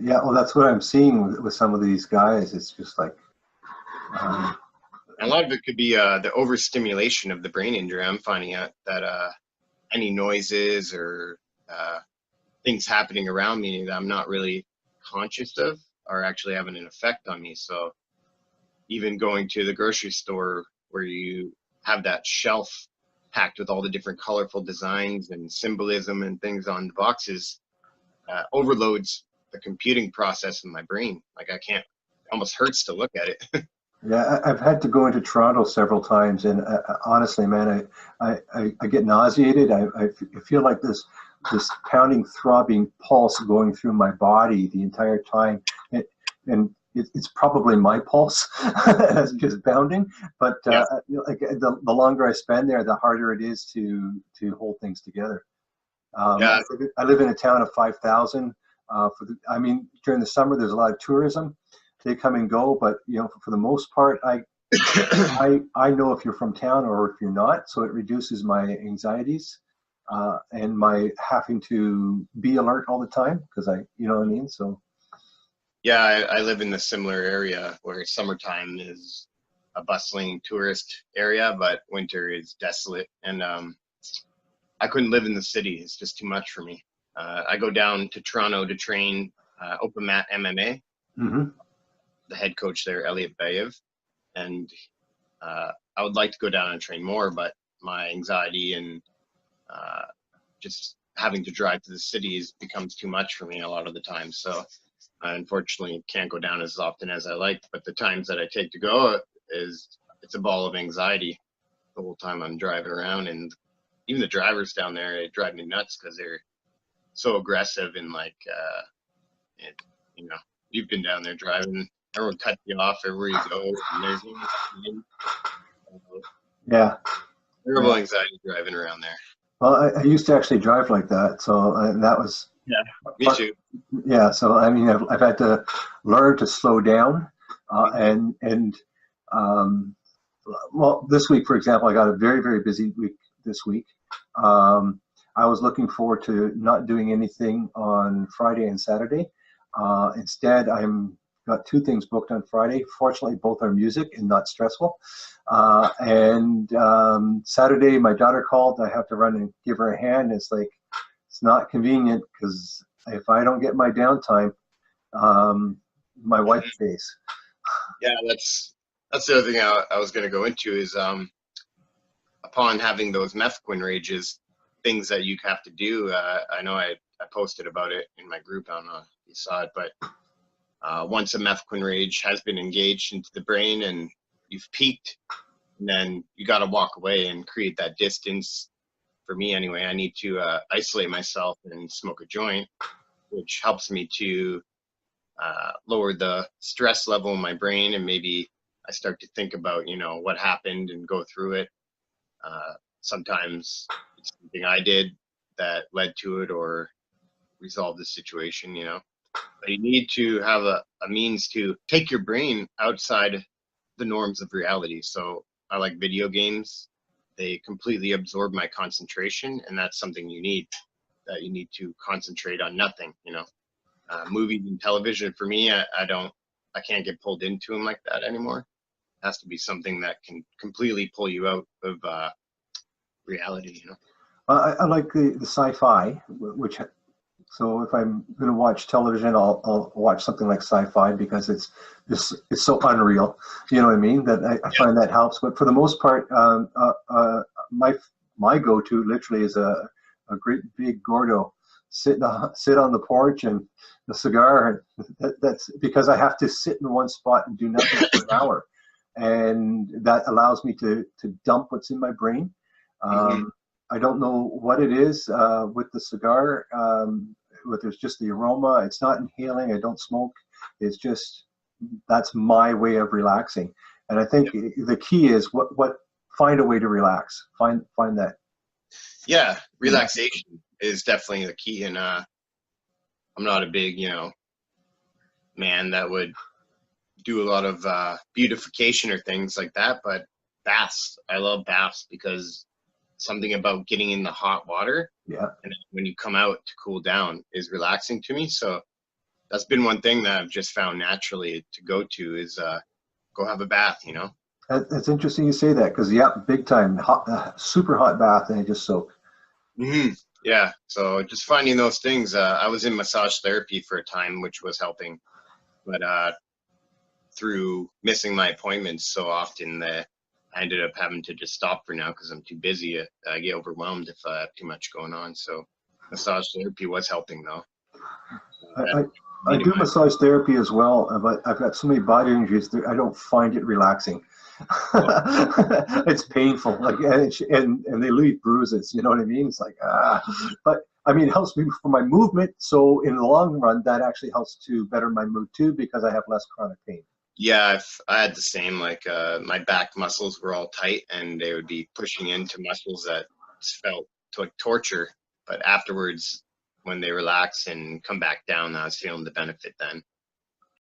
Yeah, well, that's what I'm seeing with some of these guys. It's just like, um, A lot of it could be the overstimulation of the brain injury. I'm finding out that any noises or things happening around me that I'm not really conscious of are actually having an effect on me. So even going to the grocery store where you have that shelf packed with all the different colorful designs and symbolism and things on the boxes overloads the computing process in my brain. Like I can't, it almost hurts to look at it. yeah, I've had to go into Toronto several times, and honestly, man, I get nauseated. I feel like this pounding, throbbing pulse going through my body the entire time, and it's probably my pulse that's just bounding. But Yeah. like the longer I spend there, the harder it is to hold things together. Yeah. I live in a town of 5,000. I mean, during the summer, there's a lot of tourism. They come and go, but for the most part, I know if you're from town or if you're not, so it reduces my anxieties and my having to be alert all the time because you know what I mean. So Yeah, I live in a similar area where summertime is a bustling tourist area, but winter is desolate. And I couldn't live in the city. It's just too much for me. I go down to Toronto to train open mat MMA. hmm The head coach there, Elliot Bayev, and I would like to go down and train more, but my anxiety and just having to drive to the cities becomes too much for me a lot of the time. So I unfortunately can't go down as often as I like, but the times that I take to go it's a ball of anxiety the whole time I'm driving around. And even the drivers down there, they drive me nuts because they're so aggressive and like, it, you know, you've been down there driving, everyone cuts you off everywhere you go. And there's yeah, terrible yeah. anxiety driving around there. Well, I used to actually drive like that, so and that was Yeah, me part. too. Yeah, so I mean, I've had to learn to slow down, and um, well, this week, for example, I got a very, very busy week this week. I was looking forward to not doing anything on Friday and Saturday. Instead, I'm got two things booked on Friday. Fortunately, both are music and not stressful. And Saturday, my daughter called. I have to run and give her a hand. It's like it's not convenient because if I don't get my downtime, my wife pays. Yeah, that's the other thing I was going to go into is upon having those Mefloquine rages, things that you have to do. I know I posted about it in my group. I don't know if you saw it, but once a Mefloquine rage has been engaged into the brain and you've peaked, and then you got to walk away and create that distance. For me, anyway, I need to isolate myself and smoke a joint, which helps me to lower the stress level in my brain, and maybe I start to think about what happened and go through it. Sometimes it's something I did that led to it or resolved the situation. But you need to have a means to take your brain outside the norms of reality. So I like video games. They completely absorb my concentration, and that's something you need. That you need to concentrate on nothing. Movies and television for me, I can't get pulled into them like that anymore. It has to be something that can completely pull you out of reality. I like the sci-fi, which so if I'm going to watch television, I'll watch something like sci-fi because it's so unreal. You know what I mean? That I find that helps. But for the most part, my go-to literally is a great big Gordo. Sit on the porch and the cigar. That's because I have to sit in one spot and do nothing for an hour, and that allows me to dump what's in my brain. I don't know what it is with the cigar. Whether it's just the aroma, it's not inhaling. I don't smoke. It's just that's my way of relaxing. And I think the key is what find a way to relax. Find that. Yeah, relaxation is definitely the key. And I'm not a big man that would do a lot of beautification or things like that, but baths. I love baths because something about getting in the hot water Yeah. and when you come out to cool down is relaxing to me. So that's been one thing that I've just found naturally to go to is go have a bath, you know. It's interesting you say that because yeah, big time, hot, super hot bath, and I just soak. Yeah, so just finding those things. I was in massage therapy for a time, which was helping, but through missing my appointments so often that I ended up having to just stop for now because I'm too busy. I get overwhelmed if I have too much going on. So massage therapy was helping though. I, That I, I do minimized. massage therapy as well, but I've got so many body injuries that I don't find it relaxing. It's painful, like and they leave bruises. You know what I mean? It's like but I mean, it helps me for my movement. So in the long run, that actually helps to better my mood too because I have less chronic pain. Yeah, I had the same. Like my back muscles were all tight, and they would be pushing into muscles that felt like torture. But afterwards, when they relax and come back down, I was feeling the benefit then.